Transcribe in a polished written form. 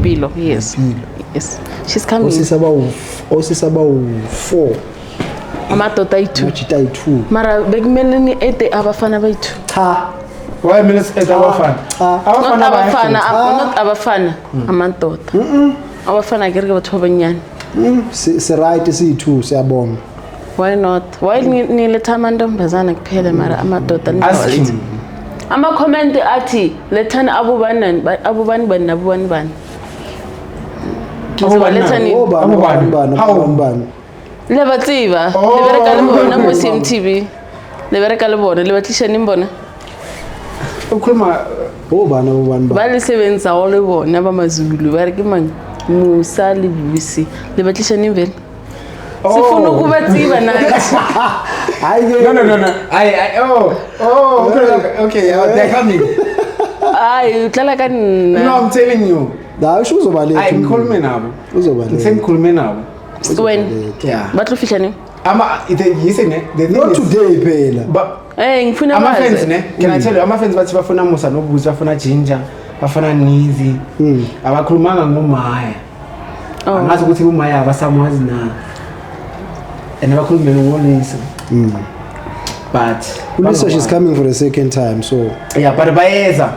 Bilo, yes. Yes. She's coming. Osisaba u4. Amadoda ayi2. Machita ayi2. Mara bekumele ni 8 abafana bayithu. Cha. Why minutes 8 abafana? Not abafana. Amadoda. Abafana ke re batho ba banyane. Se right si2 siyabonga. Why not? Why ni letha amantombazana kuphela mara amadoda ni Ask. Ama comment athi lethana abubani bani. Lethani Abubani. Le batsiba, le bereka le bona mo CMTV. Le bereka le bona, le batlisha nimbona. Ukhuluma Obani. Ba le sebenza o le bona ba maZulu, ba re ke mang Musa le Busi. Le batlisha nimvele. Sifuna ukubatsiba nathi. No. Okay, they're coming. Ay, uhlala kanina. No, I'm telling you. La usho uzobaleka. Ay ngikhulume nabo. Uzobaleka. Ngikhulume nabo. When? Yeah. Batlo fihla ni? The thing Not is, today phela. but ngifuna ama fans can I tell you, ama fans bathi bafuna Musa noBusi, bafuna Ginger, bafuna Nizi. Abakhulumanga ngoMaya. Angazi ukuthi uMaya abasamwazi na. And abakhulumela ngoLisa. Lisa, she's coming for the second time, so yeah, but bayeza